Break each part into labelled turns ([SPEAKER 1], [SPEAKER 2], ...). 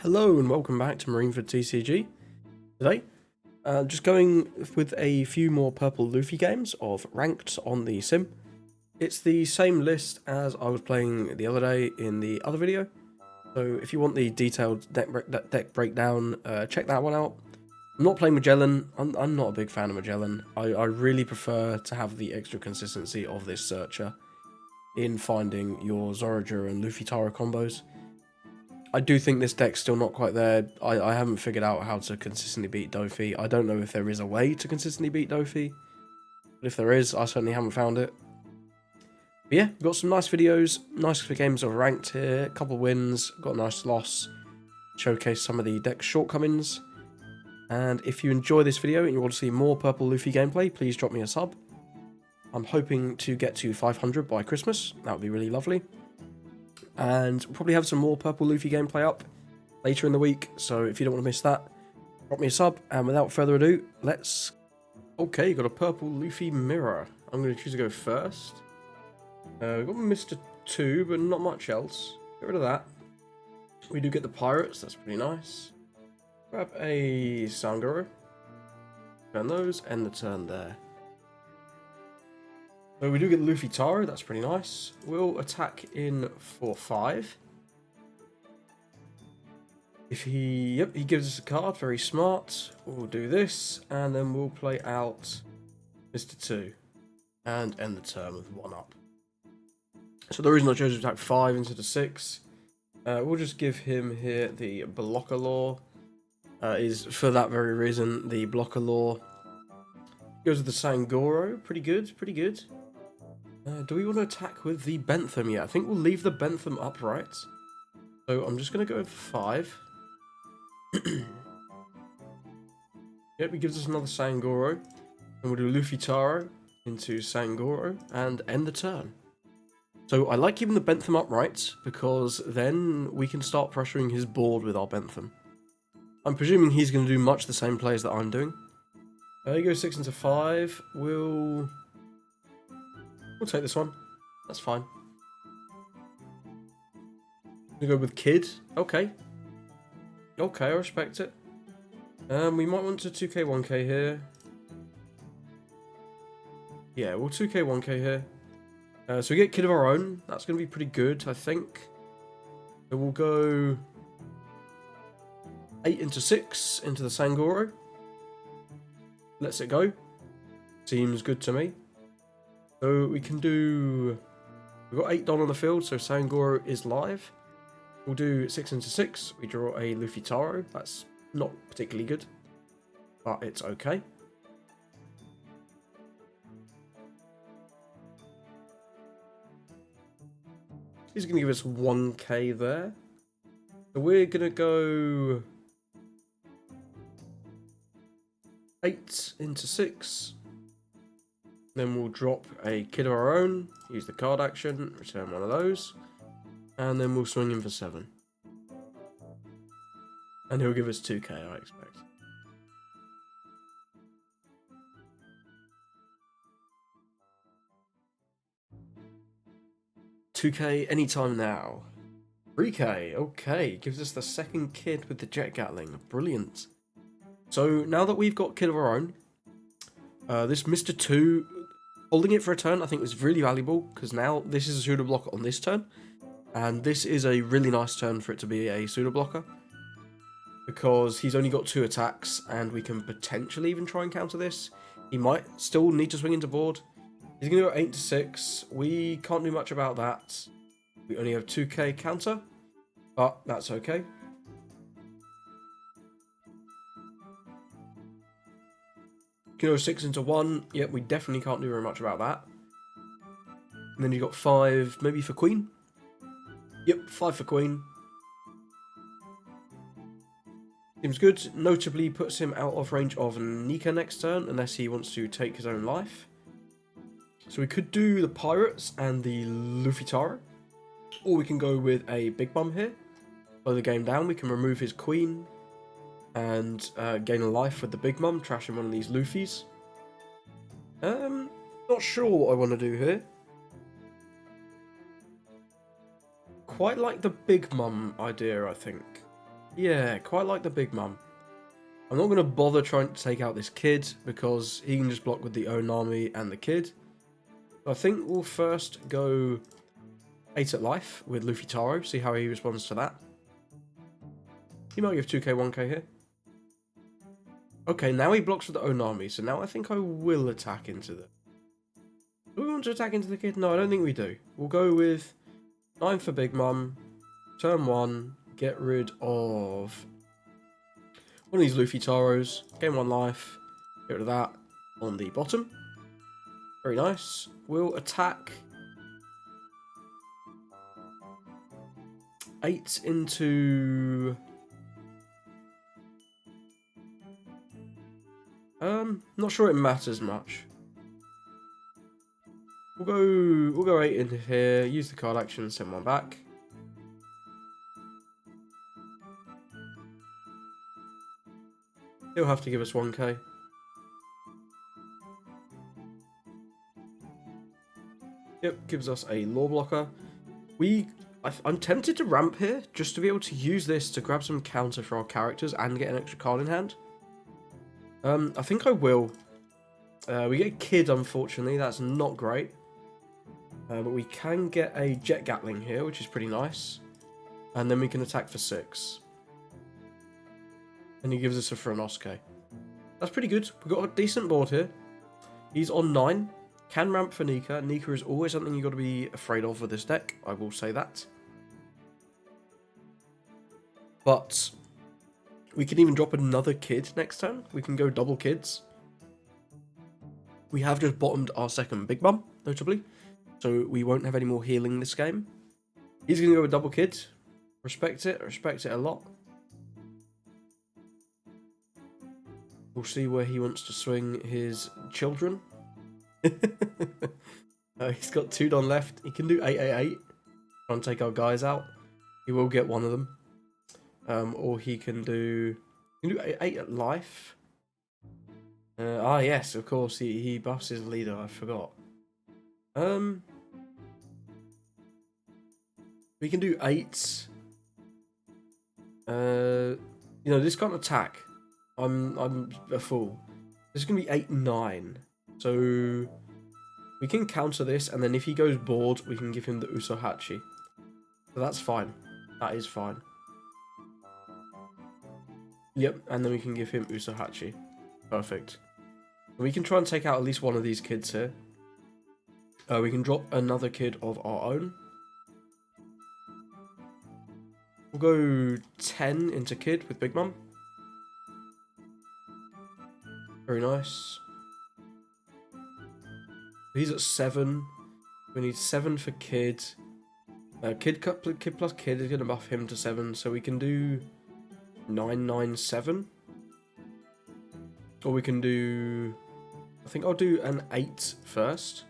[SPEAKER 1] Hello and welcome back to Marineford TCG. Today, just going with a few more purple Luffy games of ranked on the sim. It's the same list as I was playing the other day in the other video. So if you want the detailed deck breakdown, check that one out. I'm not playing Magellan. I'm not a big fan of Magellan. I really prefer to have the extra consistency of this searcher in finding your Zorager and Luffy Taro combos. I do think this deck's still not quite there. I haven't figured out how to consistently beat Dofy. I don't know if there is a way to consistently beat Dofy. But if there is, I certainly haven't found it. But yeah, we've got some nice videos, nice games of ranked here, a couple wins, got a nice loss, showcase some of the deck's shortcomings. And if you enjoy this video and you want to see more purple Luffy gameplay, please drop me a sub. I'm hoping to get to 500 by Christmas. That would be really lovely. And we'll probably have some more purple Luffy gameplay up later in the week, so if you don't want to miss that, drop me a sub. And without further ado, let's... Okay, got a purple Luffy mirror. I'm going to choose to go first. We've got Mr. 2, but not much else. Get rid of that. We do get the pirates, that's pretty nice. Grab a Sangoro. Turn those, end the turn there. So we do get Luffy Taro, that's pretty nice. We'll attack in for 5. If he gives us a card, very smart. We'll do this, and then we'll play out Mr. 2 and end the turn with 1 up. So the reason I chose to attack 5 instead of 6, we'll just give him here the blocker law. Is for that very reason, the blocker law. Goes with the Sangoro, pretty good, pretty good. Do we want to attack with the Bentham yet? I think we'll leave the Bentham upright. So I'm just going to go for 5. Yep, he gives us another Sangoro. And we'll do Luffy Taro into Sangoro and end the turn. So I like keeping the Bentham upright because then we can start pressuring his board with our Bentham. I'm presuming he's going to do much the same plays that I'm doing. He goes 6 into 5. We'll take this one. That's fine. We go with Kid. Okay. Okay, I respect it. We might want to 2k 1k here. Yeah, we'll 2k 1k here. So we get Kid of our own. That's going to be pretty good, I think. So we'll go 8 into 6 into the Sangoro. Lets it go. Seems good to me. So we can do... We've got 8 Don on the field, so Sangoro is live. We'll do 6 into 6. We draw a Luffy Taro. That's not particularly good, but it's okay. He's going to give us 1k there. So we're going to go 8 into 6. Then we'll drop a Kid of our own, use the card action, return one of those, and then we'll swing him for 7. And he'll give us 2k, I expect. $2k anytime now. 3k, okay, gives us the second Kid with the Jet Gatling, brilliant. So now that we've got Kid of our own, this Mr. 2, holding it for a turn I think was really valuable, because now this is a pseudo blocker on this turn, and this is a really nice turn for it to be a pseudo blocker, because he's only got 2 attacks, and we can potentially even try and counter this. He might still need to swing into board. He's going to go 8 to 6. We can't do much about that. We only have 2k counter, but that's okay. Go 6 into 1. Yep, we definitely can't do very much about that. And then you got 5, maybe for Queen. Yep, 5 for Queen. Seems good. Notably puts him out of range of Nika next turn, unless he wants to take his own life. So we could do the Pirates and the Luffy Taro. Or we can go with a Big Bum here. Slow the game down. We can remove his Queen and gain a life with the Big Mum, trashing one of these Luffys. Not sure what I want to do here. Quite like the Big Mum idea, I think. Yeah, quite like the big mum. I'm not going to bother trying to take out this kid because he can just block with the Onami and the kid. So I think we'll first go 8 at life with Luffy Taro, see how he responds to that. He might give 2k, 1k here. Okay, now he blocks with the Onami, so now I think I will attack into the... Do we want to attack into the kid? No, I don't think we do. We'll go with 9 for Big Mum, turn 1, get rid of one of these Luffy Taros, gain 1 life, get rid of that on the bottom. Very nice. We'll attack 8 into... not sure it matters much. We'll go 8 into here, use the card action and send 1 back. He'll have to give us 1k. Yep, gives us a law blocker. I'm tempted to ramp here, just to be able to use this to grab some counter for our characters and get an extra card in hand. I think I will. We get a kid, unfortunately, that's not great. But we can get a Jet Gatling here, which is pretty nice. And then we can attack for 6. And he gives us a Franosuke. That's pretty good. We've got a decent board here. He's on 9. Can ramp for Nika. Nika is always something you've got to be afraid of with this deck. I will say that. But we can even drop another kid next turn. We can go double kids. We have just bottomed our second Big Mum, notably. So we won't have any more healing this game. He's going to go with double kid. Respect it a lot. We'll see where he wants to swing his children. He's got 2 Don left. He can do 888. Try and take our guys out. He will get one of them. Or he can do 8 at life. Yes, of course. He buffs his leader. I forgot. We can do 8. This can't attack. I'm a fool. This is gonna be 8, 9. So we can counter this, and then if he goes bored, we can give him the Usohachi. So that's fine. That is fine. Yep, and then we can give him Usohachi. Perfect. We can try and take out at least one of these kids here. We can drop another kid of our own. We'll go 10 into kid with Big Mum. Very nice. He's at 7. We need 7 for kid. Kid plus kid is going to buff him to 7, so we can do 997. Or we can do... I think I'll do an 8 first.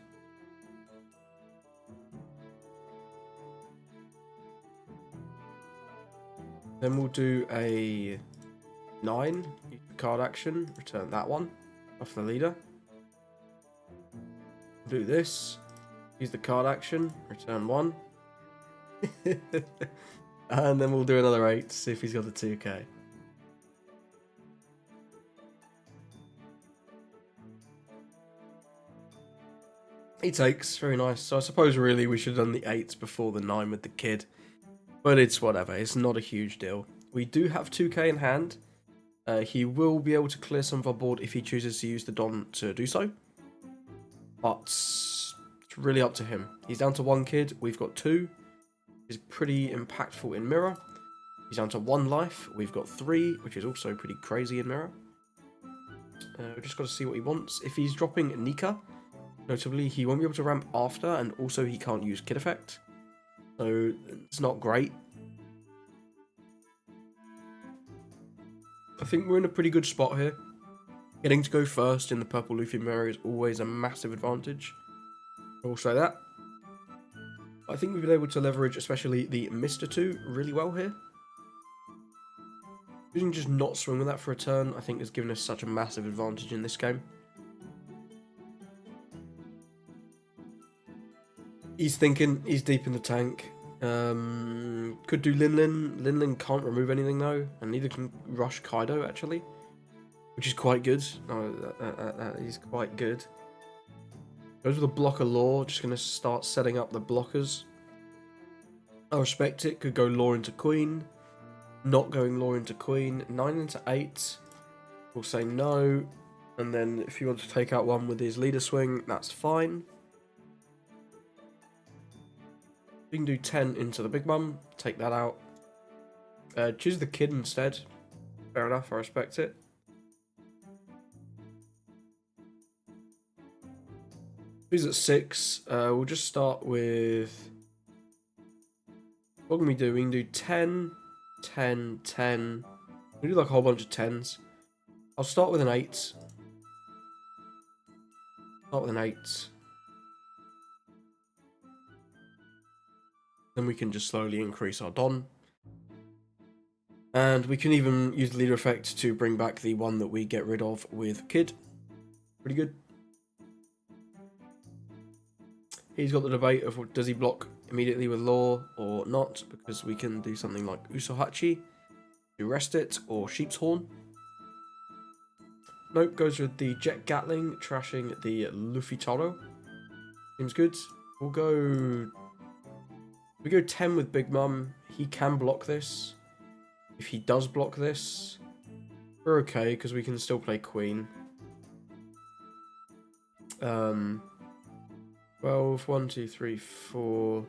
[SPEAKER 1] Then we'll do a 9. Card action. Return that one. Off the leader. Do this. Use the card action. Return 1. And then we'll do another 8 to see if he's got the 2k. He takes. Very nice. So I suppose really we should have done the 8s before the 9 with the kid. But it's whatever. It's not a huge deal. We do have 2k in hand. He will be able to clear some of our board if he chooses to use the Don to do so. But it's really up to him. He's down to 1 kid. We've got 2. He's pretty impactful in mirror. He's down to 1 life. We've got 3, which is also pretty crazy in mirror. We've just got to see what he wants. If he's dropping Nika, notably, he won't be able to ramp after, and also he can't use kid effect. So it's not great. I think we're in a pretty good spot here. Getting to go first in the purple Luffy mirror is always a massive advantage. I will say that. I think we've been able to leverage especially the Mr. 2 really well here. Using just not swing with that for a turn, I think has given us such a massive advantage in this game. He's thinking, he's deep in the tank. Could do Linlin. Linlin can't remove anything though, and neither can Rush Kaido actually, which is quite good. No, that is quite good. Goes with a blocker law. Just gonna start setting up the blockers. I respect it. Could go law into queen. Not going law into queen. 9 into 8. We'll say no. And then if you want to take out one with his leader swing, that's fine. We can do 10 into the big mum. Take that out. Choose the kid instead. Fair enough. I respect it. He's at 6. We'll just start with... What can we do? We can do 10, 10, 10. We do like a whole bunch of 10s. I'll start with an 8. Start with an 8. Then we can just slowly increase our Don. And we can even use the leader effect to bring back the one that we get rid of with Kid. Pretty good. He's got the debate of does he block immediately with Law or not, because we can do something like Usohachi to rest it, or Sheep's Horn. Nope, goes with the Jet Gatling, trashing the Luffy Taro. Seems good. We'll go... We go 10 with Big Mum. He can block this. If he does block this, we're okay, because we can still play Queen. 12, 1, 2, 3, 4,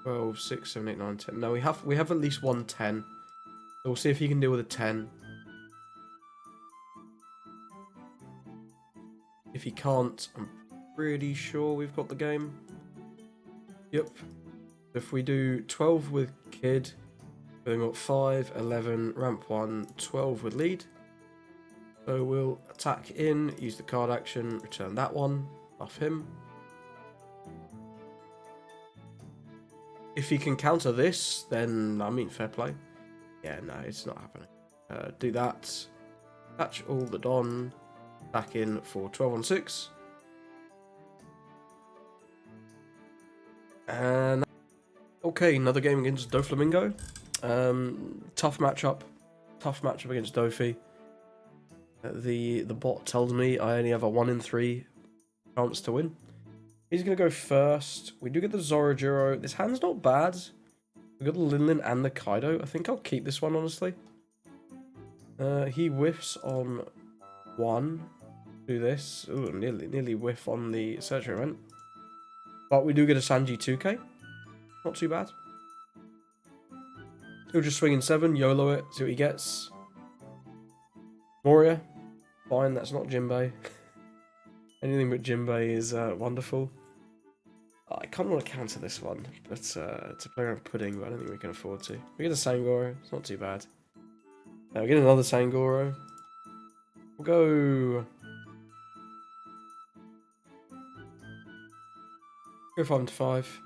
[SPEAKER 1] 12, 6, 7, 8, 9, 10. No, we have at least one 10. So we'll see if he can deal with a 10. If he can't, I'm pretty sure we've got the game. Yep. If we do 12 with Kid, then we've got 5, 11, ramp 1, 12 with lead. So we'll attack in, use the card action, return that one, buff him. If he can counter this, then, I mean, fair play. Yeah, no, it's not happening. Do that. Catch all the Don. Back in for 12 on 6. And, okay, another game against Doflamingo. Tough matchup. Tough matchup against Dofi. The bot tells me I only have a 1 in 3 chance to win. He's going to go first. We do get the Zorojiro. This hand's not bad. We got the Linlin and the Kaido. I think I'll keep this one, honestly. He whiffs on 1. Do this. Ooh, nearly whiff on the Searcher event. But we do get a Sanji 2k. Not too bad. He'll just swing in 7, YOLO it, see what he gets. Moria. Fine, that's not Jinbei. Anything but Jinbei is wonderful. I kind of want to counter this one, but to play around Pudding, but I don't think we can afford to. We get a Sangoro, it's not too bad. We get another Sangoro. We'll go 5 into 5.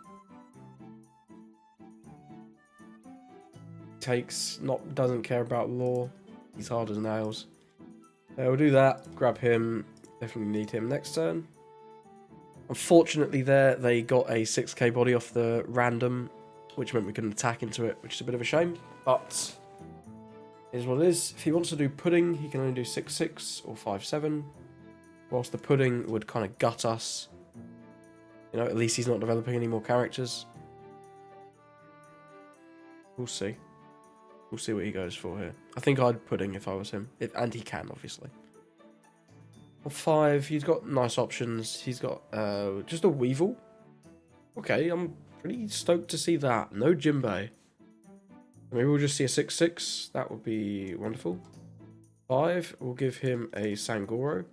[SPEAKER 1] Doesn't care about law. He's hard as nails. We'll do that. Grab him. Definitely need him next turn. Unfortunately they got a 6k body off the random, which meant we couldn't attack into it, which is a bit of a shame. But it is what it is. If he wants to do Pudding, he can only do 6-6 or 5-7. Whilst the Pudding would kind of gut us. You know, at least he's not developing any more characters. We'll see. We'll see what he goes for here. I think I'd Pudding if I was him. And he can, obviously. On 5, he's got nice options. He's got just a Weevil. Okay, I'm pretty stoked to see that. No Jinbei. Maybe we'll just see a 6-6. That would be wonderful. 5, we'll give him a Sangoro.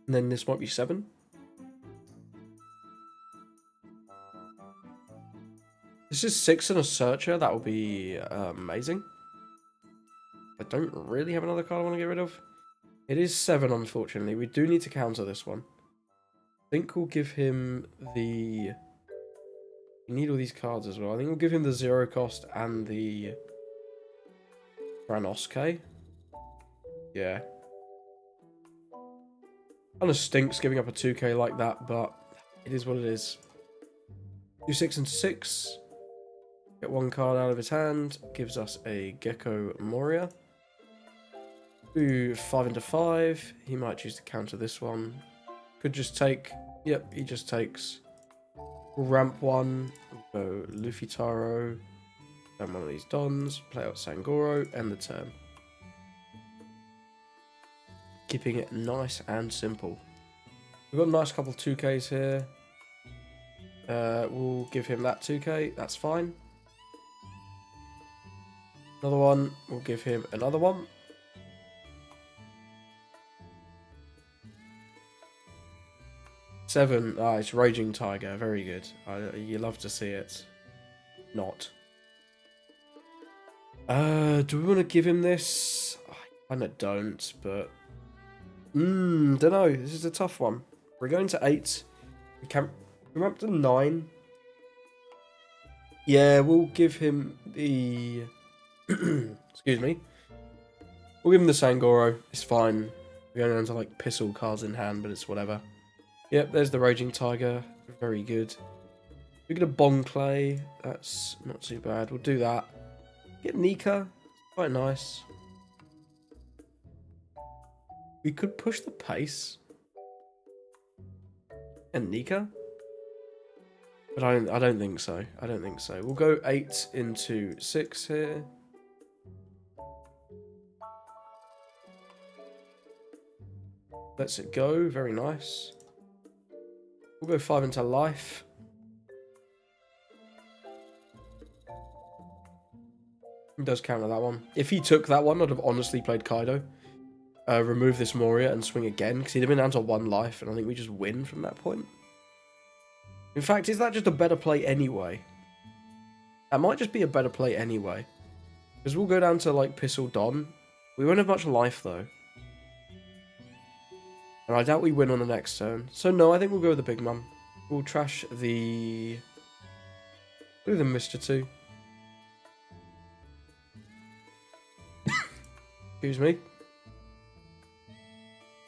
[SPEAKER 1] And then this might be 7. This is 6 and a Searcher. That would be amazing. I don't really have another card I want to get rid of. It is 7, unfortunately. We do need to counter this one. I think we'll give him the... We need all these cards as well. I think we'll give him the 0 cost and the... Granosuke. Yeah. Kind of stinks giving up a 2k like that, but it is what it is. Do 6 into 6. Get one card out of his hand. Gives us a Gecko Moria. Ooh, 5 into 5. He might choose to counter this one. Could just take... Yep, he just takes... Ramp 1. Go Luffy Taro. And one of these Dons. Play out Sangoro. End the turn. Keeping it nice and simple. We've got a nice couple 2Ks here. We'll give him that 2K. That's fine. Another one. We'll give him another one. Seven. Ah, it's Raging Tiger. Very good. You love to see it. Not. Do we want to give him this? I kind of don't, but... don't know. This is a tough one. We're going to 8. We're up to 9. Yeah, we'll give him the... Excuse me. We'll give him the Sangoro. It's fine. We're going down to like pistol cards in hand, but it's whatever. Yep, there's the Raging Tiger. Very good. We get a Bon Clay. That's not too bad. We'll do that. Get Nika. Quite nice. We could push the pace. And Nika. But I don't think so. I don't think so. We'll go 8 into 6 here. Lets it go. Very nice. We'll go 5 into life. He does counter that one. If he took that one, I'd have honestly played Kaido. Remove this Moria and swing again, because he'd have been down to 1 life, and I think we just win from that point. In fact, is that just a better play anyway? That might just be a better play anyway. Because we'll go down to, like, Pistol Don. We won't have much life, though. And I doubt we win on the next turn. So, no, I think we'll go with the Big Mum. We'll trash the... do the Mr. 2. Excuse me.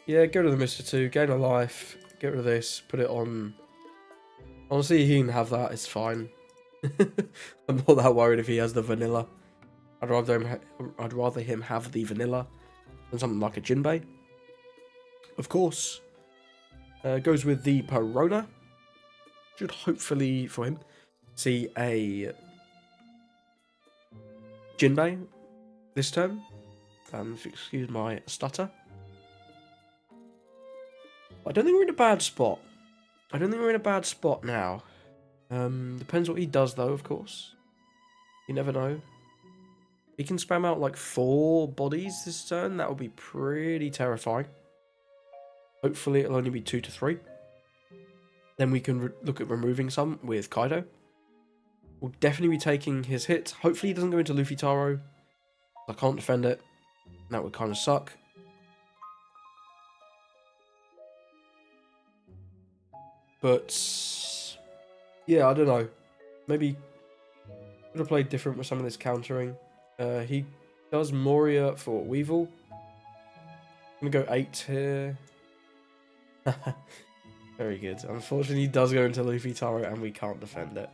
[SPEAKER 1] Yeah, go to the Mr. 2, gain a life, get rid of this, put it on... Honestly, he can have that, it's fine. I'm not that worried if he has the vanilla. I'd rather him have the vanilla than something like a Jinbei. Of course. Goes with the Perona. Should hopefully, for him, see a Jinbei this turn. Excuse my stutter. I don't think we're in a bad spot. I don't think we're in a bad spot now. Depends what he does, though, of course. You never know. He can spam out like 4 bodies this turn. That would be pretty terrifying. Hopefully it'll only be 2 to 3. Then we can look at removing some with Kaido. We'll definitely be taking his hit. Hopefully he doesn't go into Luffy Taro. I can't defend it. That would kind of suck. But, yeah, I don't know. Maybe could have played different with some of this countering. He does Moria for Weevil. I'm going to go 8 here. Very good. Unfortunately, he does go into Luffy Taro and we can't defend it.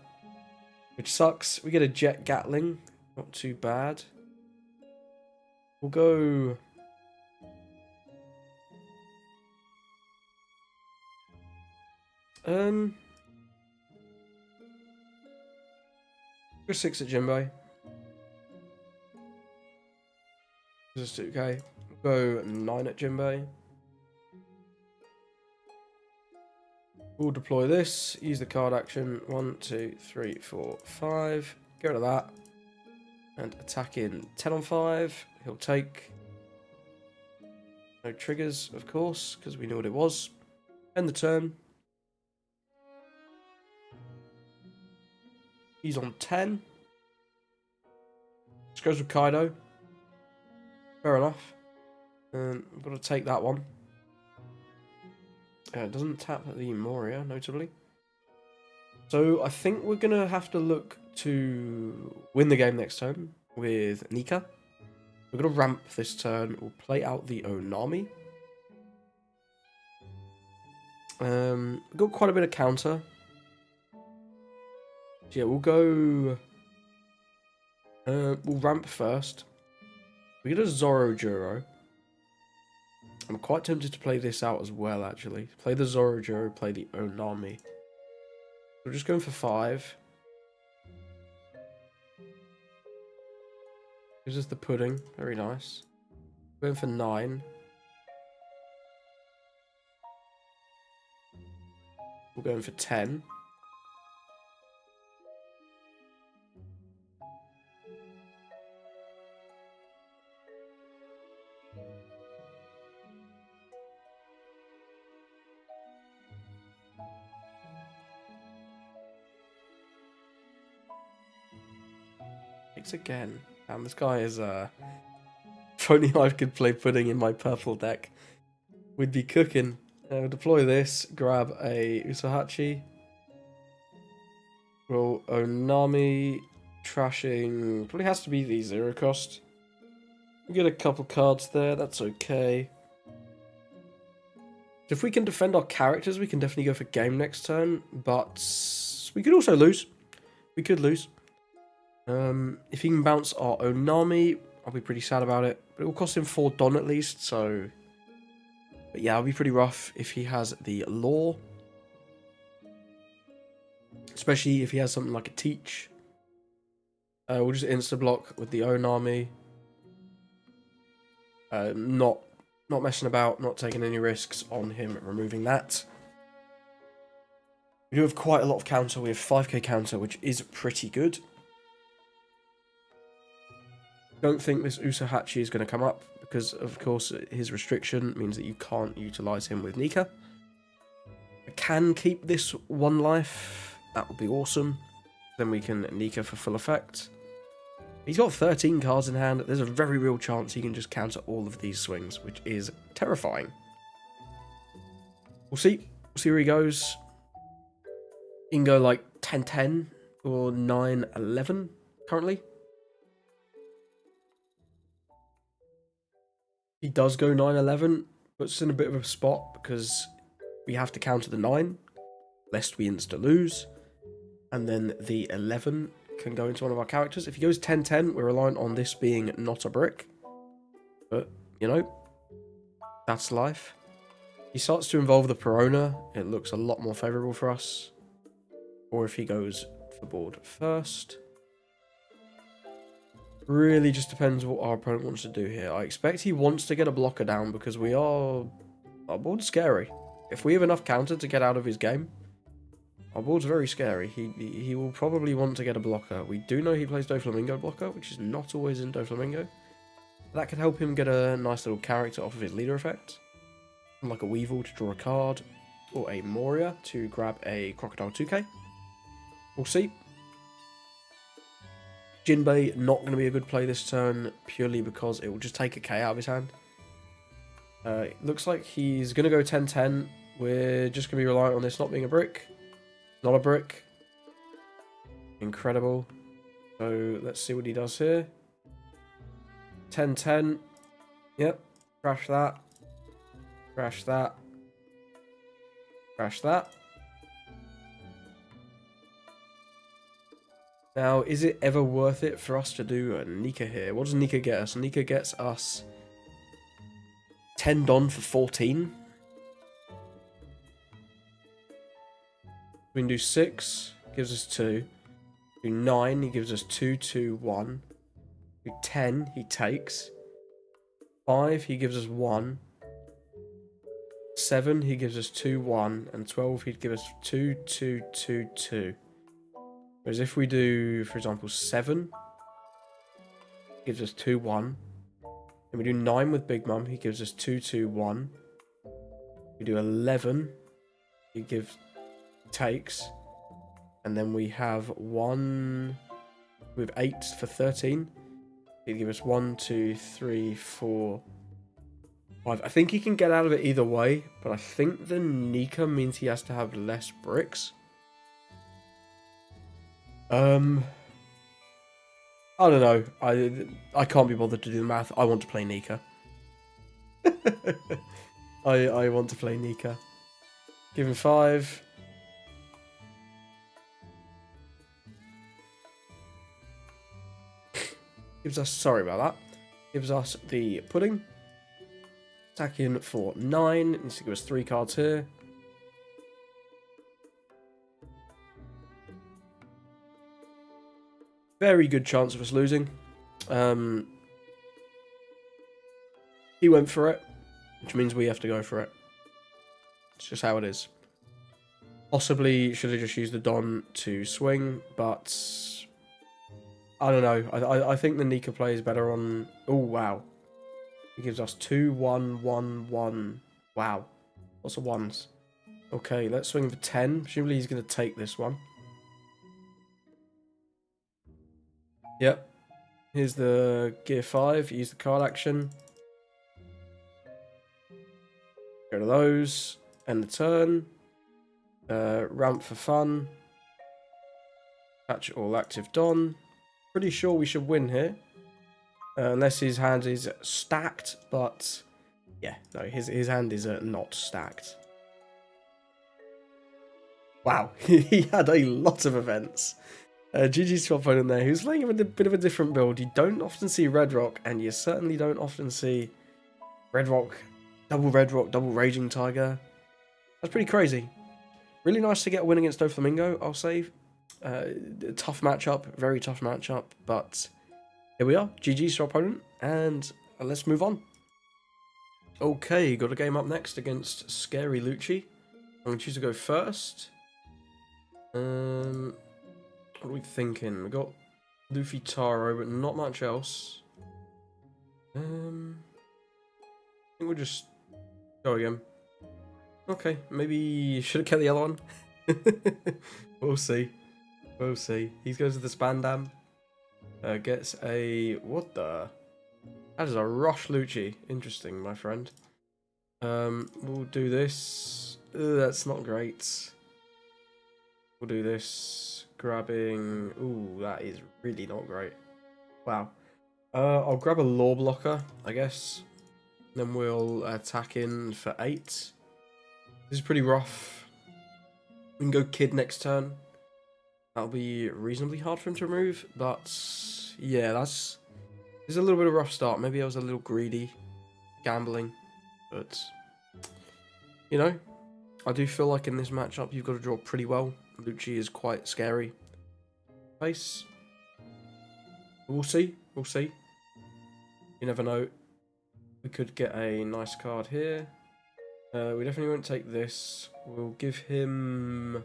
[SPEAKER 1] Which sucks. We get a Jet Gatling. Not too bad. We'll go... Go 6 at Jinbei. This is 2K. Go 9 at Jinbei. We'll deploy this. Use the card action. 1, 2, 3, 4, 5. Go to that. And attack in 10 on 5. He'll take. No triggers, of course, because we knew what it was. End the turn. He's on 10. This goes with Kaido. Fair enough. I've got to take that one. It doesn't tap the Moria, notably. So I think we're going to have to look to win the game next turn with Nika. We're going to ramp this turn. We'll play out the Onami. We've got quite a bit of counter. So yeah, we'll go We'll ramp first. We get a Zoro Juro. I'm quite tempted to play this out as well, actually. Play the Zoro Juro, play the Onami. We're just going for 5. Gives us the pudding. Very nice. Going for 9. We're going for 10. It's again. Damn, this guy is if only I could play pudding in my purple deck, we'd be cooking. Deploy this, grab a Usahachi. Roll Onami, trashing. Probably has to be the 0 cost. We get a couple cards there, that's okay. If we can defend our characters, we can definitely go for game next turn, but we could also lose. We could lose. If he can bounce our Onami, I'll be pretty sad about it. But it will cost him 4 Don at least, so... But yeah, it'll be pretty rough if he has the Law. Especially if he has something like a Teach. We'll just insta-block with the Onami. Not messing about, not taking any risks on him removing that. We do have quite a lot of counter. We have 5k counter, which is pretty good. Don't think this Usahachi is going to come up because, of course, his restriction means that you can't utilize him with Nika. I can keep this 1 life. That would be awesome. Then we can Nika for full effect. He's got 13 cards in hand. There's a very real chance he can just counter all of these swings, which is terrifying. We'll see. We'll see where he goes. He can go like 10-10 or 9-11 currently. He does go 9-11, puts us in a bit of a spot because we have to counter the 9, lest we insta lose. And then the 11 can go into one of our characters. If he goes 10-10, we're reliant on this being not a brick. But, you know, that's life. He starts to involve the Perona. It looks a lot more favourable for us. Or if he goes for board first. Really just depends what our opponent wants to do here. I expect he wants to get a blocker down because our board's scary. If we have enough counter to get out of his game, our board's very scary. He will probably want to get a blocker. We do know he plays Doflamingo blocker, which is not always in Doflamingo. That could help him get a nice little character off of his leader effect. Like a Weevil to draw a card, or a Moria to grab a Crocodile 2k. We'll see. Jinbei not going to be a good play this turn, purely because it will just take a K out of his hand. It looks like he's going to go 10-10. We're just going to be reliant on this not being a brick. Not a brick. Incredible. So let's see what he does here. 10-10. Yep. Crash that. Crash that. Crash that. Now, is it ever worth it for us to do a Nika here? What does Nika get us? Nika gets us 10 Don for 14. We can do 6, gives us 2. Do 9, he gives us 2, 2, 1. Do 10, he takes. 5, he gives us 1. 7, he gives us 2, 1. And 12, he'd give us 2, 2, 2, 2. Whereas if we do, for example, 7, gives us 2, 1. Then we do 9 with Big Mum, he gives us 2, 2, 1. We do 11, he takes. And then we have 1 with 8 for 13. He'd give us 1, 2, 3, 4, 5. I think he can get out of it either way, but I think the Nika means he has to have less bricks. I don't know. I can't be bothered to do the math. I want to play Nika. I want to play Nika. Give him 5. Gives us, sorry about that. Gives us the pudding. Attacking for 9. Needs to give us 3 cards here. Very good chance of us losing. He went for it, which means we have to go for it. It's just how it is. Possibly should have just used the Don to swing, but I don't know. I think the Nika play is better on... Oh, wow. He gives us 2, 1, 1, 1. Wow. Lots of ones. Okay, let's swing for 10. Presumably he's going to take this one. Yep. Here's the gear 5. Use the card action. Go to those. End the turn. Ramp for fun. Catch all active Don. Pretty sure we should win here. Unless his hand is stacked, but yeah, no, his hand is not stacked. Wow, he had a lot of events. GG's to our opponent there, who's playing a bit of a different build. You don't often see Red Rock, and you certainly don't often see Red Rock, double Raging Tiger. That's pretty crazy. Really nice to get a win against Doflamingo, I'll say. Tough matchup, very tough matchup, but here we are. GG's to our opponent, and let's move on. Okay, got a game up next against Scary Lucci. I'm going to choose to go first. What are we thinking? We got Luffy Taro, but not much else. I think we'll just go again. Okay, maybe should have kept the other one. We'll see. We'll see. He goes to the Spandam. Gets a... What the... That is a Rush Lucci. Interesting, my friend. We'll do this. That's not great. We'll do this. Grabbing... Ooh, that is really not great. Wow. I'll grab a Law Blocker, I guess. Then we'll attack in for 8. This is pretty rough. We can go Kid next turn. That'll be reasonably hard for him to remove, but yeah, this is a little bit of a rough start. Maybe I was a little greedy, gambling, but you know, I do feel like in this matchup you've got to draw pretty well. Lucci is quite scary. Face. We'll see. We'll see. You never know. We could get a nice card here. We definitely won't take this. We'll give him...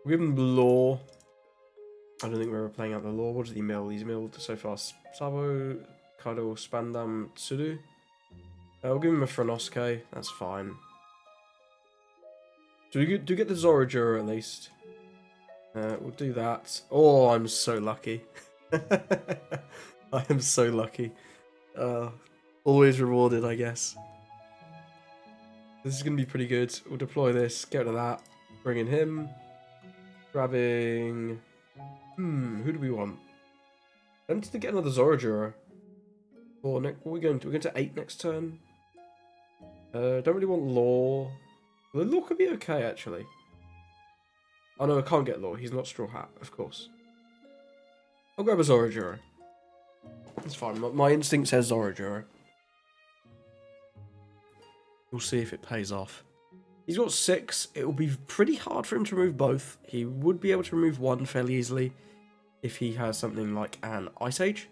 [SPEAKER 1] We'll give him Law. I don't think we were playing out the Law. What did he mill? He's milled so far. Sabo, Kaido, Spandam, Tsuru. We'll give him a Franosuke. That's fine. So we do get the Zorajura at least. We'll do that. Oh, I'm so lucky. I am so lucky. Always rewarded, I guess. This is going to be pretty good. We'll deploy this, get rid of that, bring in him. Grabbing... who do we want? I need to get another Zorajura. What are we going to? We're going to 8 next turn. Don't really want Law. The Law could be okay, actually. Oh no, I can't get Law. He's not Straw Hat, of course. I'll grab a Zorajura. It's fine. My instinct says Zorajura. We'll see if it pays off. He's got 6. It will be pretty hard for him to remove both. He would be able to remove one fairly easily if he has something like an Ice Age.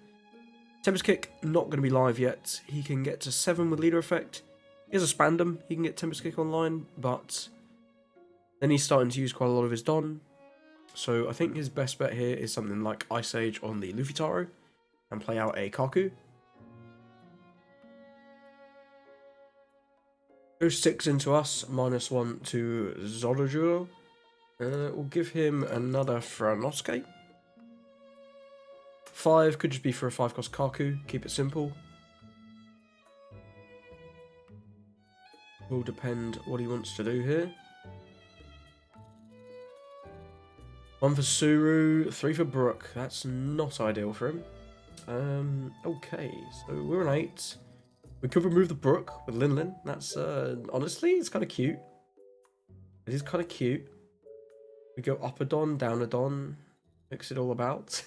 [SPEAKER 1] Tempest Kick, not going to be live yet. He can get to 7 with Leader Effect. He has a Spandam. He can get Tempest Kick online, but then he's starting to use quite a lot of his Don. So I think his best bet here is something like Ice Age on the Luffy Taro and play out a Kaku. Goes 6 into us, -1 to Zorajuro. We'll give him another Franosuke. 5 could just be for a 5-cost Kaku, keep it simple. Will depend what he wants to do here. 1 for Suru, 3 for Brook. That's not ideal for him. Okay, so we're an 8. We could remove the Brook with Lin. That's, honestly, it's kind of cute. It is kind of cute. We go up a Don, down a Don, mix it all about.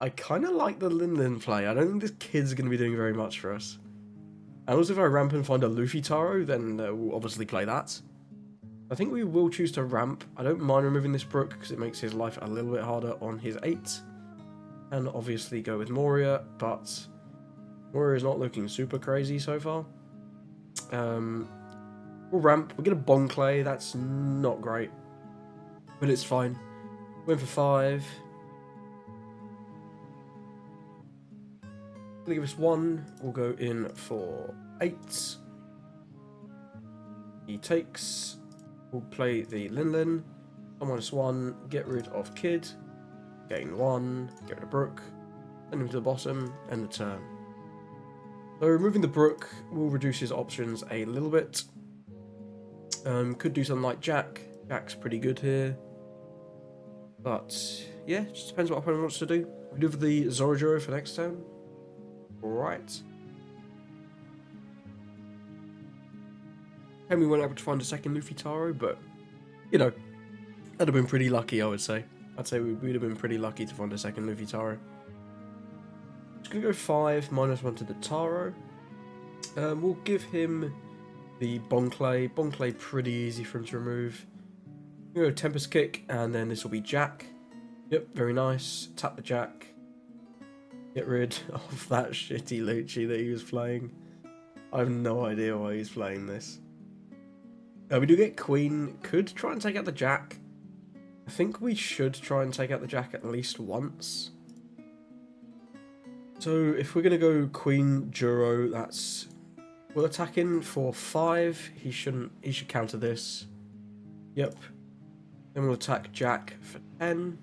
[SPEAKER 1] I kind of like the Lin play. I don't think this kid's going to be doing very much for us. And also if I ramp and find a Luffy Taro, then we'll obviously play that. I think we will choose to ramp. I don't mind removing this Brook because it makes his life a little bit harder on his 8. And obviously go with Moria, but Moria's not looking super crazy so far. We'll ramp. We'll get a Bonclay. That's not great, but it's fine. Win for 5. Gonna give us 1. We'll go in for 8. He takes. We'll play the Lin. -1. Get rid of Kid. Gain 1. Get rid of Brook. Send him to the bottom. End the turn. So removing the Brook will reduce his options a little bit. Could do something like Jack. Jack's pretty good here. But yeah, just depends what opponent wants to do. We do for the Zorojuro for next turn. Alright. And we weren't able to find a second Luffy Taro, but you know, that'd have been pretty lucky, I would say. I'd say we'd have been pretty lucky to find a second Luffy Taro. Just gonna go 5, -1 to the Taro. We'll give him the Bonclay. Bonclay pretty easy for him to remove. We'll go Tempest Kick, and then this will be Jack. Yep, very nice. Tap the Jack. Get rid of that shitty Lucci that he was playing. I have no idea why he's playing this. We do get Queen. Could try and take out the Jack. I think we should try and take out the Jack at least once. So if we're going to go Queen Juro, that's... We'll attack in for 5. He should counter this. Yep. Then we'll attack Jack for 10.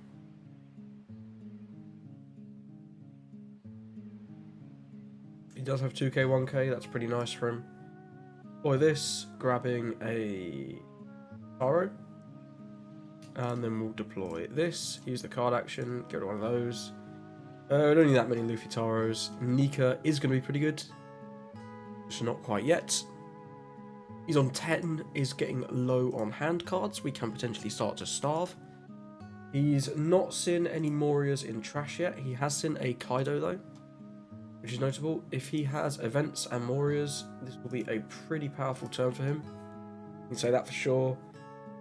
[SPEAKER 1] He does have 2k, 1k. That's pretty nice for him. Deploy this, grabbing a Taro. And then we'll deploy this. Use the card action. Get rid of one of those. I don't need that many Luffy Taros. Nika is going to be pretty good. Just not quite yet. He's on 10. Is getting low on hand cards. We can potentially start to starve. He's not seen any Morias in trash yet. He has seen a Kaido though, which is notable. If he has events and Morias, this will be a pretty powerful turn for him. You can say that for sure.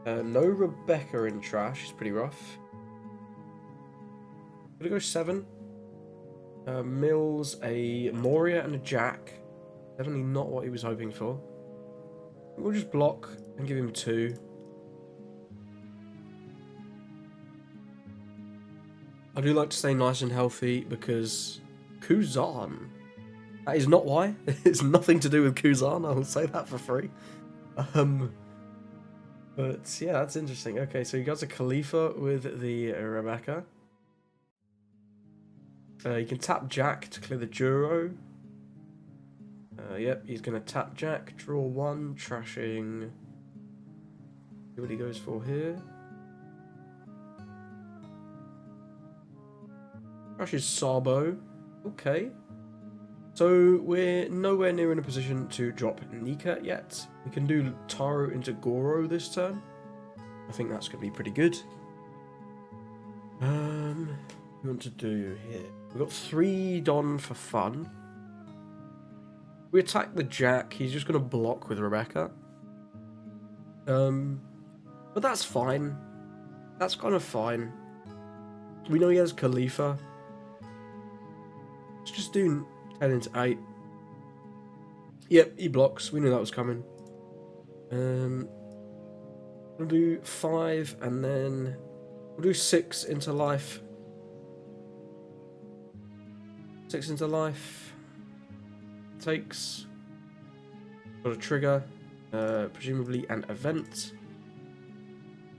[SPEAKER 1] No Rebecca in trash. It's pretty rough. Gonna go 7. Mills, a Moria, and a Jack. Definitely not what he was hoping for. We'll just block and give him 2. I do like to stay nice and healthy because Kuzan. That is not why. It's nothing to do with Kuzan. I'll say that for free. But yeah, that's interesting. Okay, so you got a Khalifa with the Rebecca. You can tap Jack to clear the Juro. Yep, he's going to tap Jack, draw 1, trashing. See what he goes for here. Trashes Sabo. Okay. So we're nowhere near in a position to drop Nika yet. We can do Taro into Goro this turn. I think that's going to be pretty good. What do we want to do here? We've got 3 Don for fun. We attack the Jack. He's just going to block with Rebecca. But that's fine. That's kind of fine. We know he has Khalifa. Let's just do 10 into 8. Yep, he blocks. We knew that was coming. We'll do 5 and then we'll do 6 into life. 6 into life. Takes. Got a trigger. Presumably an event.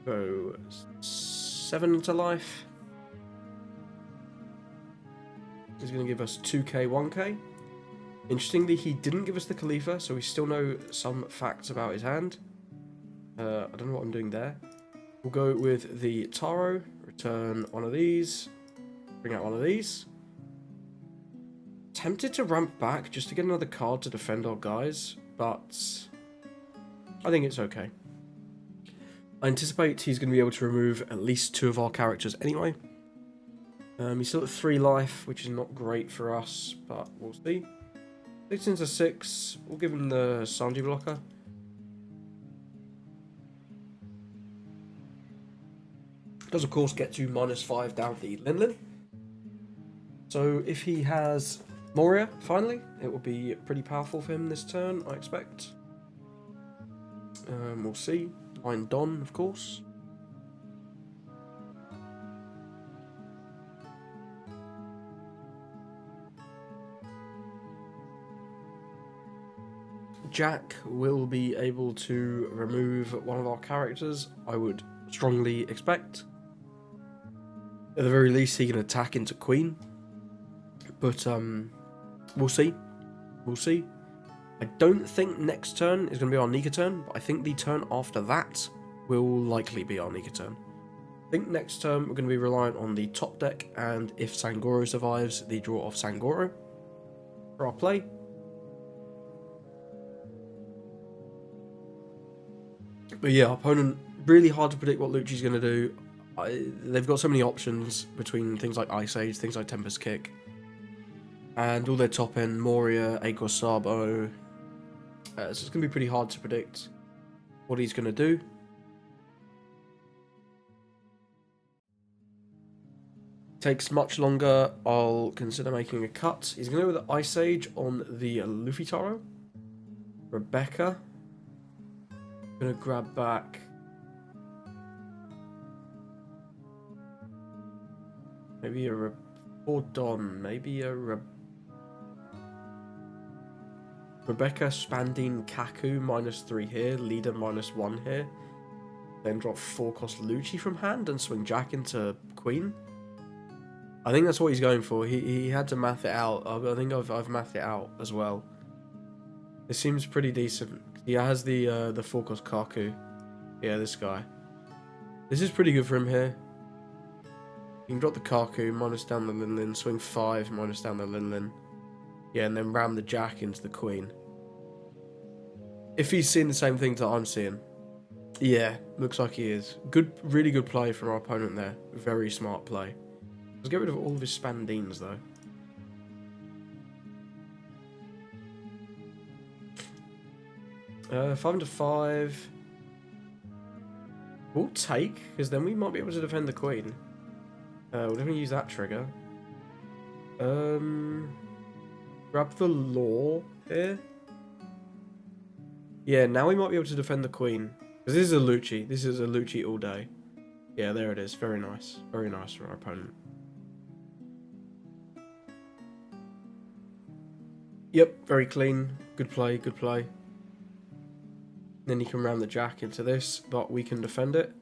[SPEAKER 1] Go 7 into life. He's going to give us 2k, 1k. Interestingly, he didn't give us the Khalifa, so we still know some facts about his hand. I don't know what I'm doing there. We'll go with the Taro. Return one of these. Bring out one of these. Tempted to ramp back just to get another card to defend our guys, but I think it's okay. I anticipate he's going to be able to remove at least 2 of our characters anyway. He's still at 3 life, which is not great for us, but we'll see. 6 into 6. We'll give him the Sanji blocker. Does of course get to -5 down the Linlin. So if he has Moria, finally, it will be pretty powerful for him this turn, I expect. We'll see. Line Don, of course. Jack will be able to remove one of our characters, I would strongly expect. At the very least, he can attack into Queen. But, we'll see. We'll see. I don't think next turn is going to be our Nika turn, but I think the turn after that will likely be our Nika turn. I think next turn we're going to be reliant on the top deck, and if Sangoro survives, the draw of Sangoro for our play. But yeah, opponent, really hard to predict what Lucci's going to do. They've got so many options between things like Ice Age, things like Tempest Kick, and all their top end, Moria, Aqua Sabo. So it's going to be pretty hard to predict what he's going to do. Takes much longer, I'll consider making a cut. He's going to go with the Ice Age on the Luffy Taro. Rebecca. Gonna grab back. Maybe a or Don. Maybe a Rebecca, Spandine, Kaku -3 here. Leader -1 here. Then drop 4-cost Lucci from hand and swing Jack into Queen. I think that's what he's going for. He had to math it out. I think I've mathed it out as well. It seems pretty decent. He has the 4-cost Kaku. Yeah, this guy. This is pretty good for him here. You can drop the Kaku, minus down the Linlin, swing 5, minus down the Linlin. Yeah, and then ram the Jack into the Queen. If he's seeing the same things that I'm seeing. Yeah, looks like he is. Good, really good play from our opponent there. Very smart play. Let's get rid of all of his Spandines though. Uh, 5 into 5. We'll take, because then we might be able to defend the Queen. We'll definitely use that trigger. Grab the Law here. Yeah, now we might be able to defend the Queen. Because this is a Lucci. This is a Lucci all day. Yeah, there it is. Very nice. Very nice for our opponent. Yep, very clean. Good play, good play. Then you can ram the Jack into this, but we can defend it.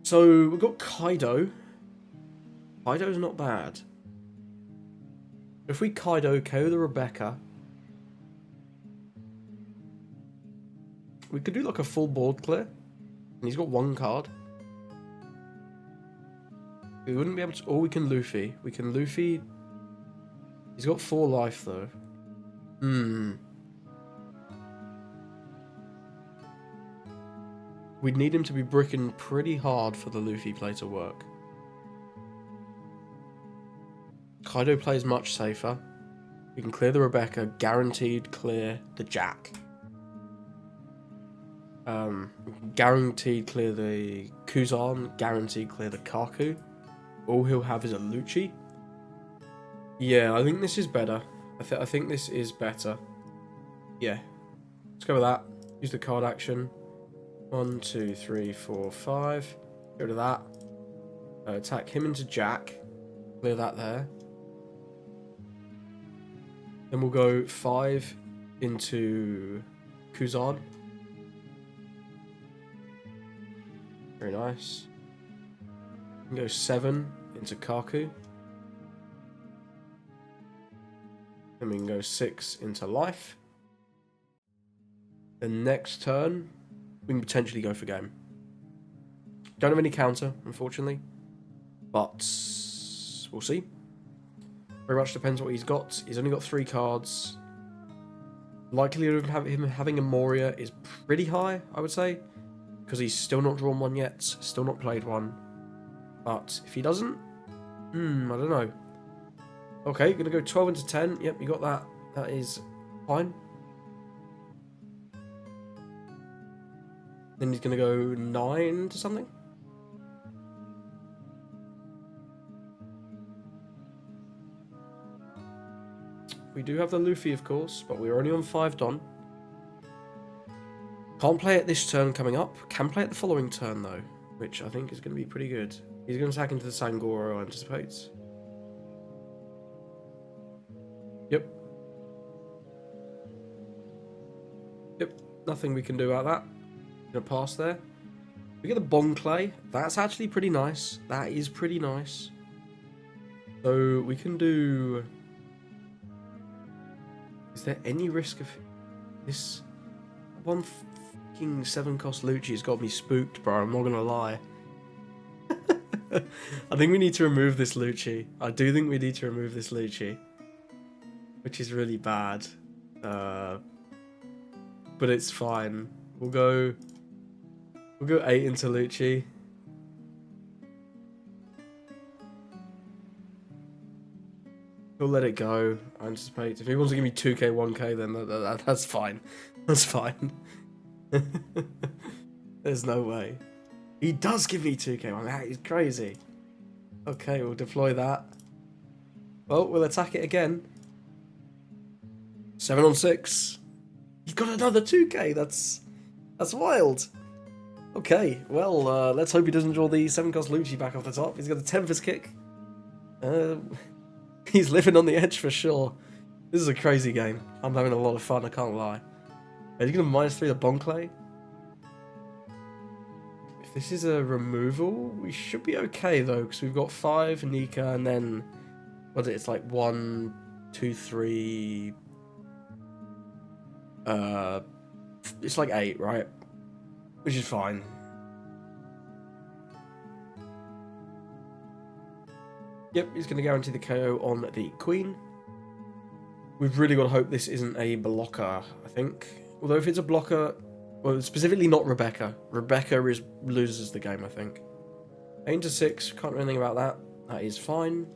[SPEAKER 1] So we've got Kaido. Kaido's not bad. If we Kaido KO the Rebecca, we could do like a full board clear. And he's got 1 card. We wouldn't be able to... Or we can Luffy. We can Luffy... He's got 4 life though. We'd need him to be bricking pretty hard for the Luffy play to work. Kaido plays much safer. We can clear the Rebecca, guaranteed clear the Jack. Guaranteed clear the Kuzan, guaranteed clear the Kaku. All he'll have is a Lucci. Yeah, I think this is better. I think this is better. Yeah. Let's go with that. Use the card action. 1, 2, 3, 4, 5. Go to that. Attack him into Jack. Clear that there. Then we'll go 5 into Kuzan. Very nice. We can go 7 into Kaku. Then we can go 6 into life. The next turn, we can potentially go for game. Don't have any counter, unfortunately. But we'll see. Very much depends what he's got. He's only got 3 cards. Likelihood of him having a Moria is pretty high, I would say. because he's still not drawn one yet, still not played one. But if he doesn't, I don't know. Okay, gonna go 12 into 10. Yep, you got that. That is fine. Then he's gonna go 9 to something. We do have the Luffy, of course, but we're only on 5 Don. Can't play it this turn coming up. Can play it the following turn, though, which I think is going to be pretty good. He's going to attack into the Sangoro, I anticipate. Yep. Yep, nothing we can do about that. Gonna pass there. We get the Bon Clay. That's actually pretty nice. That is pretty nice. So we can do... Is there any risk of this? One fucking 7-cost Lucci has got me spooked, bro. I'm not gonna lie. I think we need to remove this Lucci. I do think we need to remove this Lucci, which is really bad. But it's fine. We'll go 8 into Lucci. We'll let it go, I anticipate. If he wants to give me 2k, 1k, then that's fine. That's fine. There's no way. He does give me 2k, that is crazy. Okay, we'll deploy that. Well, we'll attack it again. 7 on 6. He's got another 2k, that's wild. Okay, well, let's hope he doesn't draw the 7-cost Lucci back off the top. He's got a Tempest Kick. He's living on the edge for sure. This is a crazy game. I'm having a lot of fun, I can't lie. Are you going to -3 the Bon Clay? If this is a removal, we should be okay though, because we've got 5 Nika and then... What is it? It's like 1, 2, 3... It's like 8, right? Which is fine. Yep, he's going to guarantee the KO on the Queen. We've really got to hope this isn't a blocker, I think. Although if it's a blocker, well, specifically not Rebecca. Rebecca loses the game, I think. 8 into 6, can't do anything about that. That is fine.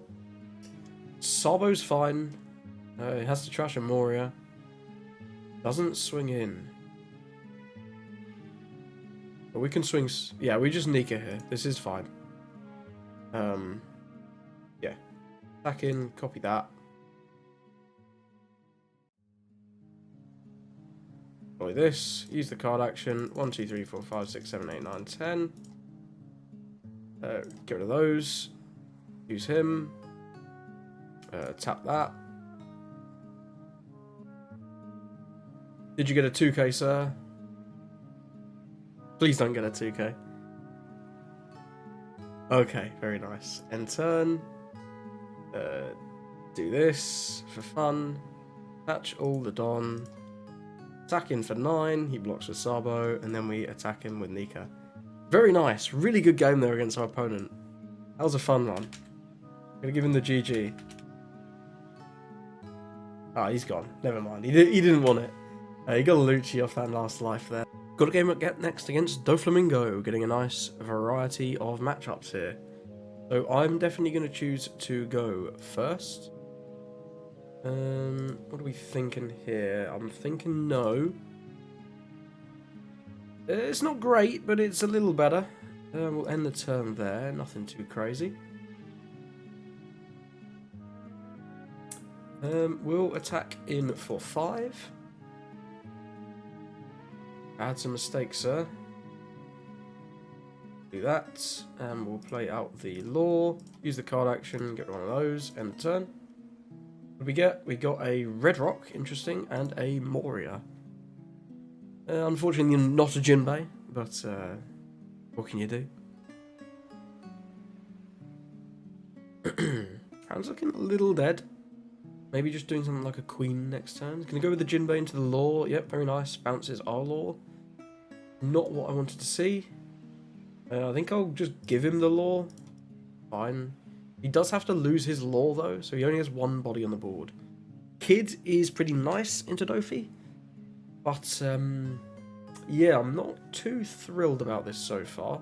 [SPEAKER 1] Sabo's fine. He has to trash a Moria. Doesn't swing in. But we can swing... Yeah, we just Nika here. This is fine. Yeah. Back in, copy that. Deploy this. Use the card action. 1, 2, 3, 4, 5, 6, 7, 8, 9, 10. Get rid of those. Use him. Tap that. Did you get a 2k, sir? Please don't get a 2k. Okay, very nice. End turn. Do this for fun. Attach all the Don. Attack in for 9. He blocks with Sabo. And then we attack him with Nika. Very nice. Really good game there against our opponent. That was a fun one. I'm going to give him the GG. Ah, he's gone. Never mind. He didn't want it. He got a Lucci off that last life there. Got a game up next against Doflamingo, getting a nice variety of matchups here. So I'm definitely going to choose to go first. What are we thinking here? I'm thinking no. It's not great, but it's a little better. We'll end the turn there, nothing too crazy. We'll attack in for 5. Had some mistakes, sir. Do that, and we'll play out the law. Use the card action, get one of those, end the turn. What did we get? We got a Red Rock, interesting, and a Moria. Unfortunately, not a Jinbei, but what can you do? Hand's looking a little dead. Maybe just doing something like a Queen next turn. Gonna go with the Jinbei into the law. Yep, very nice. Bounces our law. Not what I wanted to see. I think I'll just give him the law. Fine. He does have to lose his law though, so he only has 1 body on the board. Kid is pretty nice into Dofi, but Yeah, I'm not too thrilled about this so far.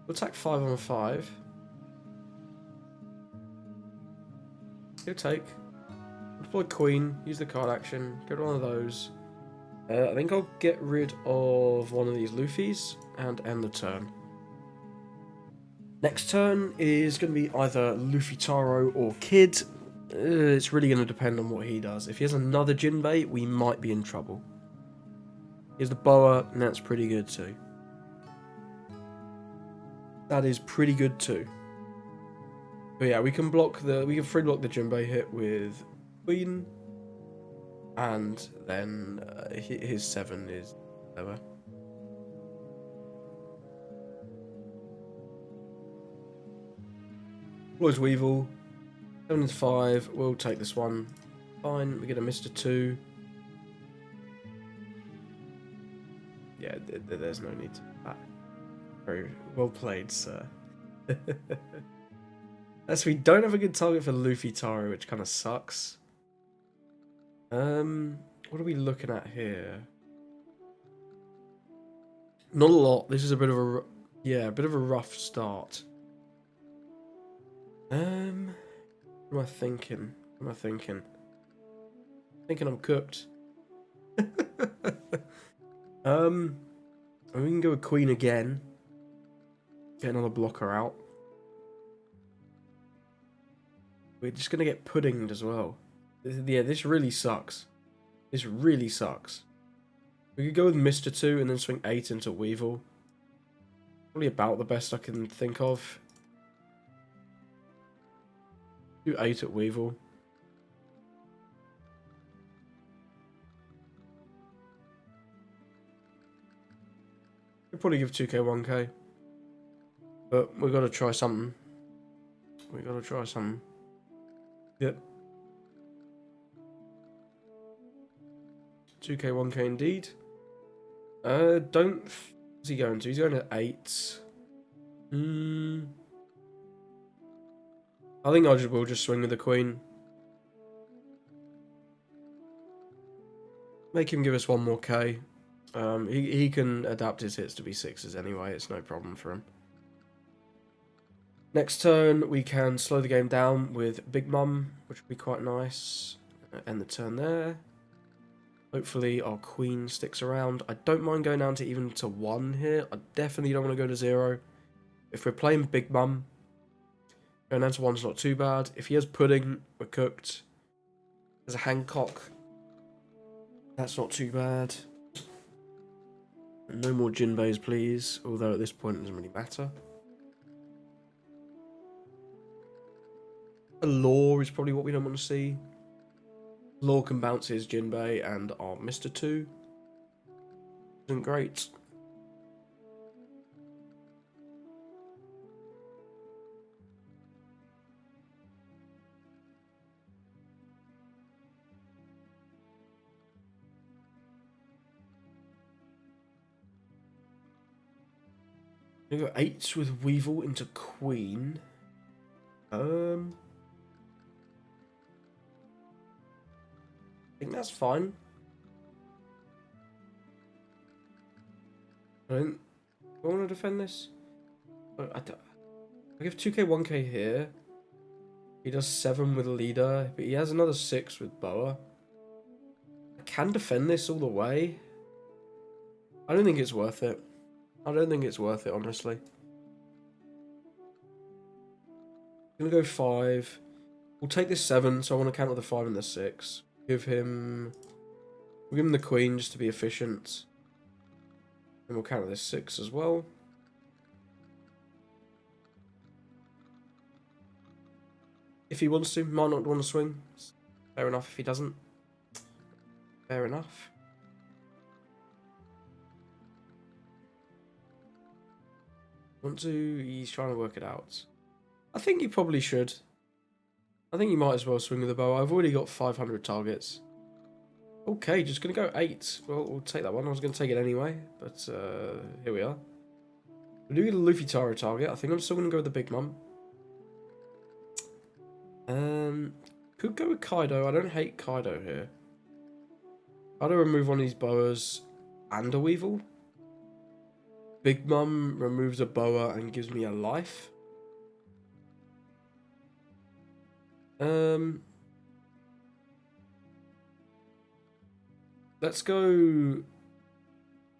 [SPEAKER 1] We'll attack 5 on 5. He'll take. Deploy Queen, use the card action, go to one of those. I think I'll get rid of one of these Luffys and end the turn. Next turn is going to be either Luffy Taro or Kid. It's really going to depend on what he does. If he has another Jinbei, we might be in trouble. Here's the Boa, and that's pretty good too. That is pretty good too. But yeah, we can free block the Jinbei hit with Queen, and then his 7 is lower. Roy's Weevil, 7 is 5. We'll take this one. Fine, we get a Mr. 2. Yeah, there's no need to that. Very well played, sir. As we don't have a good target for Luffy Taro, which kind of sucks. What are we looking at here? Not a lot. This is a bit of a rough start. What am I thinking? What am I thinking? Thinking I'm cooked. We can go with Queen again. Get another blocker out. We're just gonna get puddinged as well. Yeah, this really sucks. This really sucks. We could go with Mr. 2 and then swing 8 into Weevil. Probably about the best I can think of. Do 8 at Weevil. We'll probably give 2k 1k. But we've got to try something. We've got to try something. Yep. 2k 1k indeed. What's he going to? He's going to 8. I think I will just swing with the Queen. Make him give us 1 more K. He can adapt his hits to be 6s anyway. It's no problem for him. Next turn, we can slow the game down with Big Mum, which would be quite nice. End the turn there. Hopefully our Queen sticks around. I don't mind going down to even to 1 here. I definitely don't want to go to 0. If we're playing Big Mum, going down to 1's not too bad. If he has Pudding, we're cooked. There's a Hancock. That's not too bad. No more Jinbeis, please. Although at this point it doesn't really matter. A Law is probably what we don't want to see. Law can bounce his Jinbei and our Mr. 2. Isn't great. We go 8s with Weevil into Queen. I think that's fine. I want to defend this. I give 2k 1k here. He does 7 with Leader, but he has another 6 with Boa. I can defend this all the way. I don't think it's worth it. I don't think it's worth it, honestly. I'm gonna go 5. We'll take this 7, so I want to counter the 5 and the 6. We'll give him the Queen just to be efficient. And we'll counter this 6 as well. If he wants to, might not want to swing. Fair enough if he doesn't. Fair enough. He's trying to work it out. I think he probably should. I think he might as well swing with the bow. I've already got 500 targets. Okay, just going to go 8. Well, we'll take that one. I was going to take it anyway, but here we are. We do get a Luffy Taro target. I think I'm still going to go with the Big Mum. Could go with Kaido. I don't hate Kaido here. Kaido remove one of these boas and a Weevil. Big Mum removes a boa and gives me a life. Let's go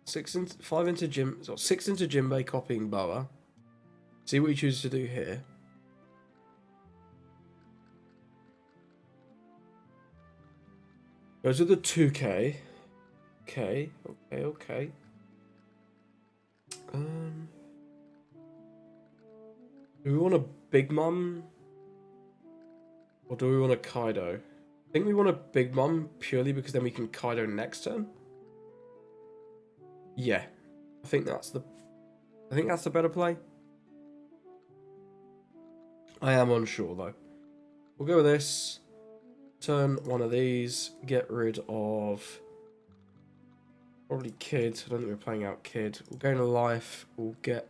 [SPEAKER 1] 5 into Jim, so 6 into Jinbei copying boa. See what he chooses to do here. Goes with the 2k. Okay. Do we want a Big Mum? Or do we want a Kaido? I think we want a Big Mum purely because then we can Kaido next turn. Yeah. I think that's the better play. I am unsure though. We'll go with this. Turn one of these. Get rid of probably Kid. I don't think we're playing out Kid. We'll gain a life. We'll get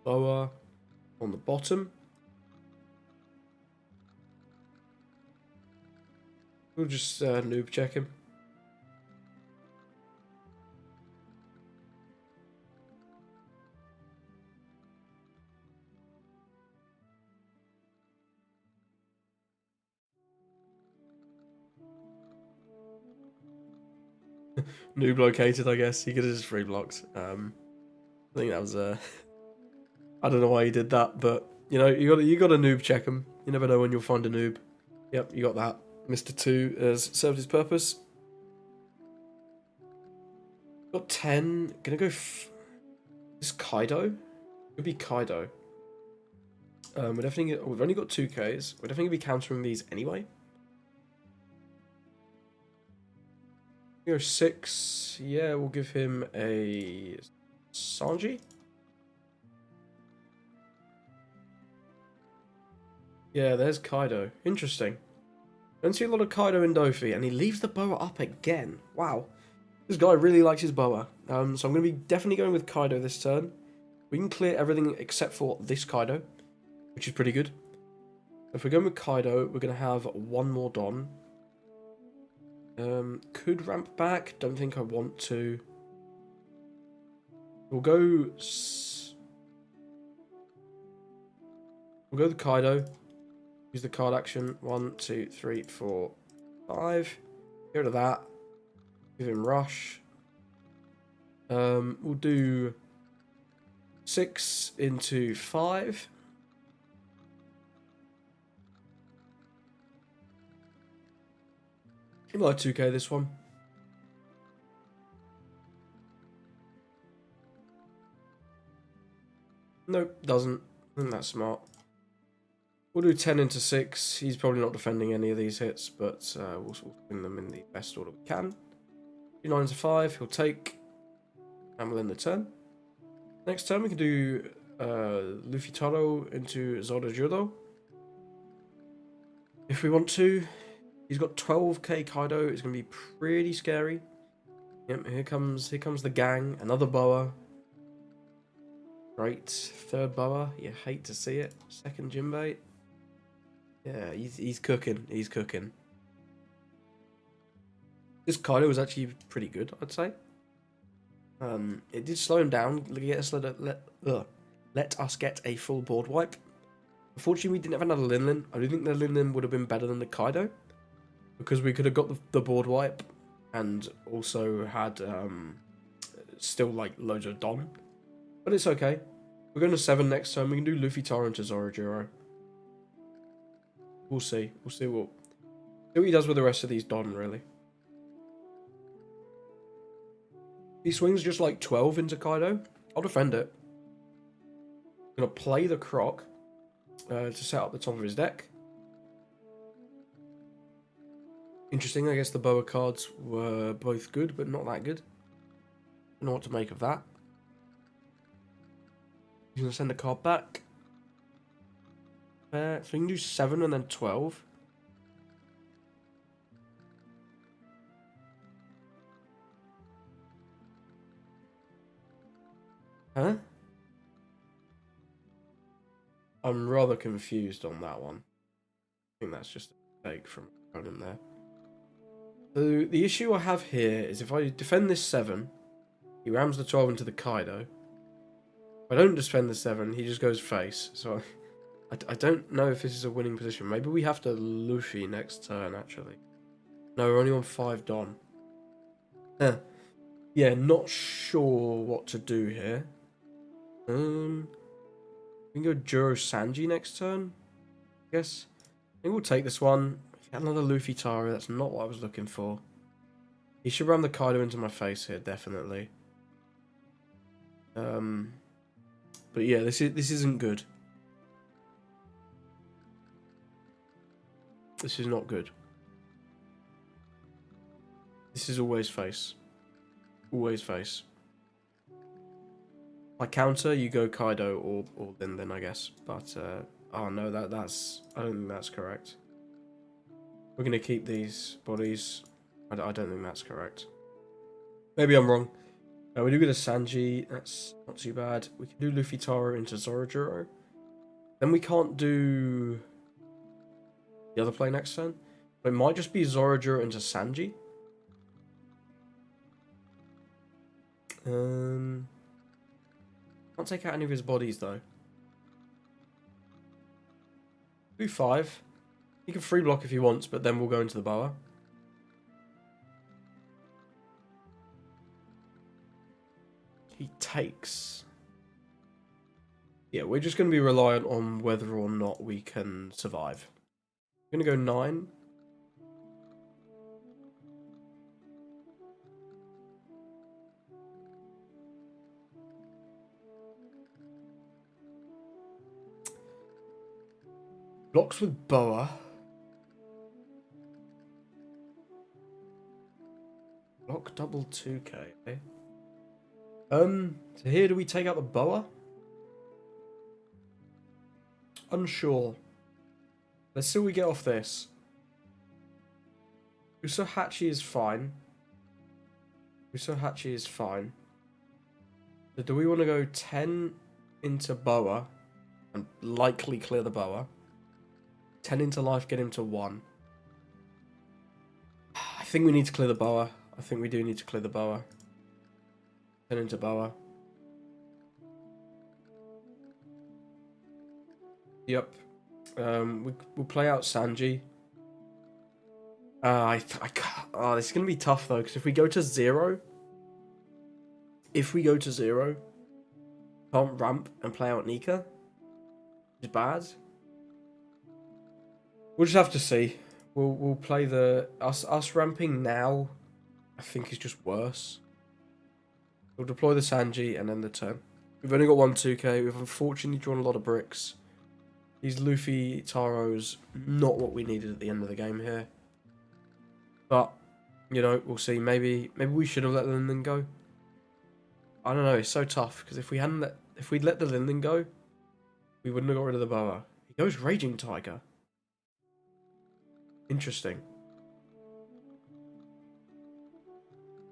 [SPEAKER 1] Boa on the bottom. We'll just noob check him. Noob located, I guess. He could have just free blocks. I think that was I don't know why he did that, but you know, you got to noob check him. You never know when you'll find a noob. Yep, you got that. Mr. 2 has served his purpose. Got 10. Gonna go. This Kaido? Could be Kaido. We've only got 2Ks. We're definitely gonna be countering these anyway. Go 6. Yeah, we'll give him a Sanji. Yeah, there's Kaido. Interesting. Don't see a lot of Kaido in Dofi, and he leaves the boa up again. Wow. This guy really likes his boa. So I'm going to be definitely going with Kaido this turn. We can clear everything except for this Kaido, which is pretty good. If we're going with Kaido, we're going to have one more Don. Could ramp back. Don't think I want to. We'll go with Kaido. Use the card action. 1, 2, 3, 4, 5. Get rid of that. Give him rush. We'll do 6 into 5. Give me like 2k this one. Nope, doesn't. I think that's smart. We'll do 10 into 6. He's probably not defending any of these hits, but we'll swing them in the best order we can. 2 9 into 5, he'll take. And we'll end the turn. Next turn we can do Luffy Taro into Zoro Judo. If we want to. He's got 12k Kaido. It's going to be pretty scary. Yep, here comes the gang. Another boa. Great. Third boa. You hate to see it. Second Jinbei. Yeah, he's cooking. He's cooking. This Kaido was actually pretty good, I'd say. It did slow him down. Let us get a full board wipe. Unfortunately, we didn't have another Linlin. I do think the Linlin would have been better than the Kaido, because we could have got the board wipe and also had still like loads of Don. But it's okay. We're going to 7 next turn. We can do Luffy Taro into Zorojuro. We'll see. We'll see what he does with the rest of these Don, really. He swings just like 12 into Kaido. I'll defend it. I'm going to play the Croc to set up the top of his deck. Interesting, I guess the Boa cards were both good, but not that good. Don't know what to make of that. He's going to send a card back. So you can do 7 and then 12. Huh? I'm rather confused on that one. I think that's just a mistake from opponent there. So the issue I have here is if I defend this 7, he rams the 12 into the Kaido. I don't defend the 7, he just goes face. So I don't know if this is a winning position. Maybe we have to Luffy next turn, actually. No, we're only on 5 Don. Yeah, not sure what to do here. We can go Juro Sanji next turn, I guess. I think we'll take this one. Get another Luffy Taro, that's not what I was looking for. He should ram the Kaido into my face here, definitely. But yeah, this isn't good. This is not good. This is always face. Always face. By counter, you go Kaido or then I guess. But oh no, that's I don't think that's correct. We're gonna keep these bodies. I don't think that's correct. Maybe I'm wrong. We do get a Sanji. That's not too bad. We can do Luffy Taro into Zorojuro. Then we can't do the other play next turn. But it might just be Zorojuro into Sanji. Can't take out any of his bodies though. Do 5. He can free block if he wants, but then we'll go into the boa. He takes. Yeah, we're just going to be reliant on whether or not we can survive. I'm going to go 9. Blocks with boa. Block double 2k. Okay. So here, do we take out the boa? Unsure. Let's see what we get off this. Usohachi is fine. Usohachi is fine. So do we want to go 10 into boa and likely clear the boa? 10 into life, get him to 1. I think we need to clear the boa. I think we do need to clear the boa. 10 into boa. Yep. We'll play out Sanji. I can't. Oh, this is going to be tough though, because if we go to 0, can't ramp and play out Nika, which is bad. We'll just have to see. We'll play the us ramping now. I think is just worse. We'll deploy the Sanji and end the turn. We've only got 1 2k. We've unfortunately drawn a lot of bricks. These Luffy Taros, not what we needed at the end of the game here. But you know, we'll see. Maybe we should have let the Linden go. I don't know. It's so tough because if we'd let the Linden go, we wouldn't have got rid of the boa. He goes Raging Tiger. Interesting.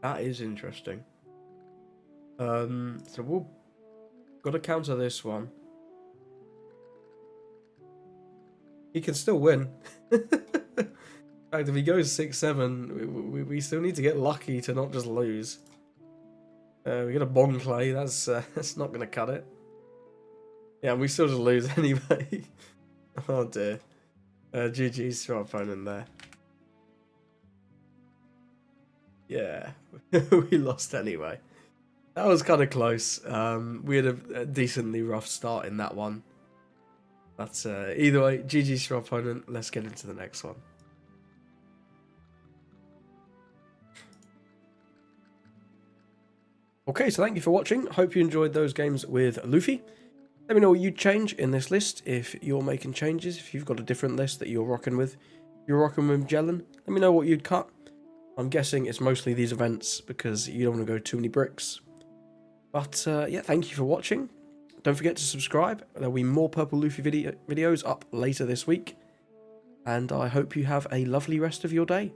[SPEAKER 1] That is interesting. So we'll got to counter this one. He can still win. In fact, if he goes 6-7, we still need to get lucky to not just lose. We get a Bon Clay. That's not going to cut it. Yeah, we still just lose anyway. Oh dear. GG's to our opponent there. Yeah, we lost anyway. That was kind of close. We had a decently rough start in that one. But either way, GG's to our opponent. Let's get into the next one. Okay, so thank you for watching. Hope you enjoyed those games with Luffy. Let me know what you'd change in this list if you're making changes, if you've got a different list that you're rocking with. If you're rocking with Magellan, let me know what you'd cut. I'm guessing it's mostly these events because you don't want to go too many bricks. But yeah, thank you for watching. Don't forget to subscribe. There'll be more Purple Luffy videos up later this week. And I hope you have a lovely rest of your day.